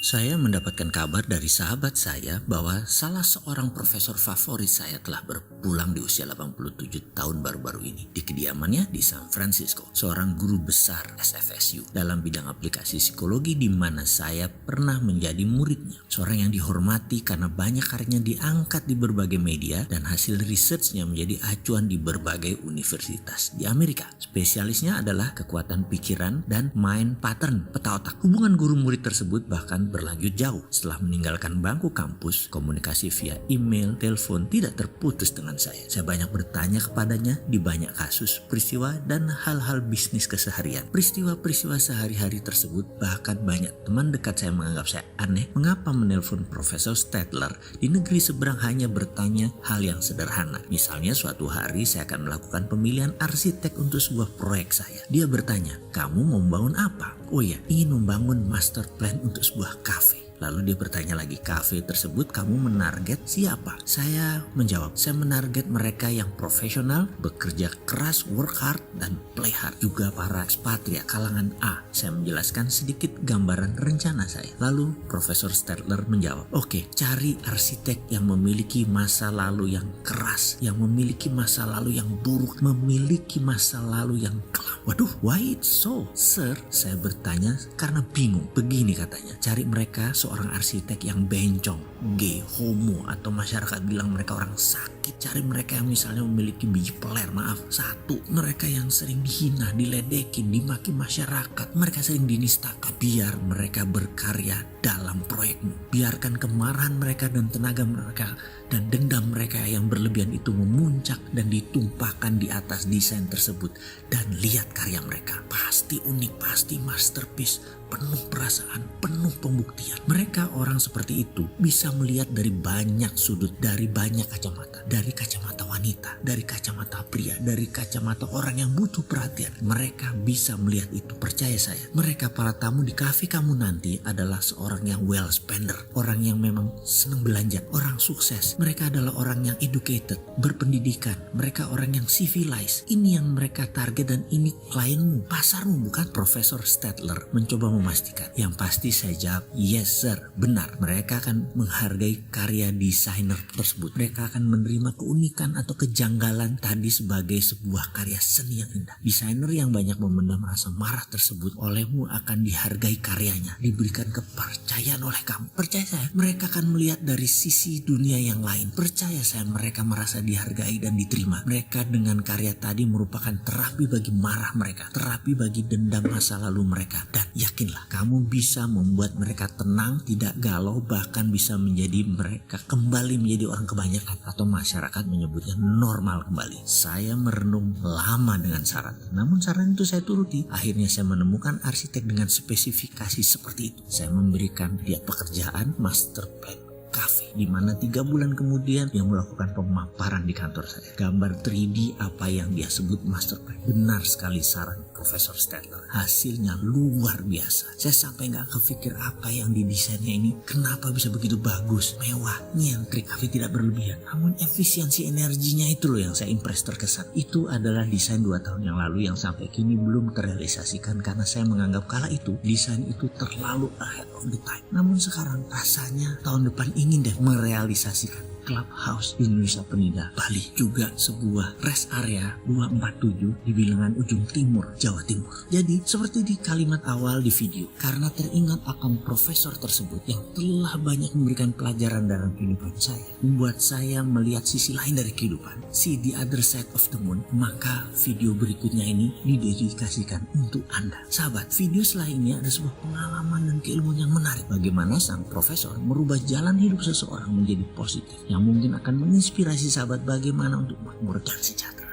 Saya mendapatkan kabar dari sahabat saya bahwa salah seorang profesor favorit saya telah berpulang di usia 87 tahun baru-baru ini di kediamannya di San Francisco. Seorang guru besar SFSU dalam bidang aplikasi psikologi di mana saya pernah menjadi muridnya. Seorang yang dihormati karena banyak karyanya diangkat di berbagai media dan hasil researchnya menjadi acuan di berbagai universitas di Amerika. Spesialisnya adalah kekuatan pikiran dan mind pattern, peta otak. Hubungan guru-murid tersebut bahkan berlanjut jauh. Setelah meninggalkan bangku kampus, komunikasi via email, telepon tidak terputus dengan saya. Saya banyak bertanya kepadanya di banyak kasus, peristiwa, dan hal-hal bisnis keseharian. Peristiwa-peristiwa sehari-hari tersebut bahkan banyak teman dekat saya menganggap saya aneh. Mengapa menelpon Profesor Stadler di negeri seberang hanya bertanya hal yang sederhana. Misalnya suatu hari saya akan melakukan pemilihan arsitek untuk sebuah proyek saya. Dia bertanya, kamu mau membangun apa? Oh ya, ingin membangun master plan untuk sebuah kafe. Lalu dia bertanya lagi, kafe tersebut kamu menarget siapa? Saya menjawab, saya menarget mereka yang profesional, bekerja keras, work hard, dan play hard. Juga para ekspatriat kalangan A. Saya menjelaskan sedikit gambaran rencana saya. Lalu Profesor Stadler menjawab, oke, cari arsitek yang memiliki masa lalu yang keras, yang memiliki masa lalu yang buruk, memiliki masa lalu yang kelam. Waduh, why it's so? Sir, saya bertanya karena bingung. Begini katanya, cari mereka seorang arsitek yang bencong, gay, homo, atau masyarakat bilang mereka orang sakit. Cari mereka yang misalnya memiliki biji peler, mereka yang sering dihina, diledekin, dimaki masyarakat, mereka sering dinistakan. Biar mereka berkarya dalam proyekmu. Biarkan kemarahan mereka dan tenaga mereka dan dendam mereka yang berlebihan itu memuncak dan ditumpahkan di atas desain tersebut. Dan lihat karya mereka, pasti unik, pasti masterpiece, penuh perasaan, penuh pembuktian. Mereka orang seperti itu bisa melihat dari banyak sudut, dari banyak kacamata. Dari kacamata wanita, dari kacamata pria, dari kacamata orang yang butuh perhatian. Mereka bisa melihat itu, percaya saya. Mereka para tamu di kafe kamu nanti adalah seorang yang well spender, orang yang memang senang belanja, orang sukses. Mereka adalah orang yang educated, berpendidikan. Mereka orang yang civilized. Ini yang mereka target dan ini klienmu, pasarmu, bukan? Profesor Stadler mencoba memastikan. Yang pasti saya jawab, yes sir, benar. Mereka akan menghargai karya desainer tersebut. Mereka akan menerima keunikan atau kejanggalan tadi sebagai sebuah karya seni yang indah. Desainer yang banyak memendam rasa marah tersebut olehmu akan dihargai karyanya, diberikan kepercayaan oleh kamu. Percaya saya, mereka akan melihat dari sisi dunia yang lain. Percaya saya, mereka merasa dihargai dan diterima. Mereka dengan karya tadi merupakan terapi bagi marah mereka, terapi bagi dendam masa lalu mereka. Dan yakinlah, kamu bisa membuat mereka tenang, tidak galau, bahkan bisa menjadi mereka kembali menjadi orang kebanyakan atau masyarakat menyebutnya normal kembali. Saya merenung lama dengan saran. Namun saran itu saya turuti. Akhirnya saya menemukan arsitek dengan spesifikasi seperti itu. Saya memberikan dia pekerjaan master plan cafe, di mana 3 bulan kemudian dia melakukan pemaparan di kantor saya. Gambar 3D apa yang dia sebut master plan. Benar sekali saran Profesor Stadler. Hasilnya luar biasa. Saya sampai gak kepikir apa yang didesainnya ini kenapa bisa begitu bagus, mewah, nyentrik, tapi tidak berlebihan. Namun efisiensi energinya itu loh yang saya impress terkesan. Itu adalah desain 2 tahun yang lalu yang sampai kini belum terrealisasikan karena saya menganggap kala itu desain itu terlalu ahead of the time. Namun sekarang rasanya tahun depan ingin deh merealisasikan Clubhouse di Nusa Penida, Bali. Juga sebuah rest area 247 di bilangan ujung timur, Jawa Timur. Jadi seperti di kalimat awal di video, karena teringat akan profesor tersebut yang telah banyak memberikan pelajaran dalam kehidupan saya, membuat saya melihat sisi lain dari kehidupan, see the other side of the moon, maka video berikutnya ini didedikasikan untuk Anda. Sahabat, video setelah ini ada sebuah pengalaman dan keilmuan yang menarik. Bagaimana sang profesor merubah jalan hidup seseorang menjadi positif, yang mungkin akan menginspirasi sahabat bagaimana untuk makmur dan sejahtera.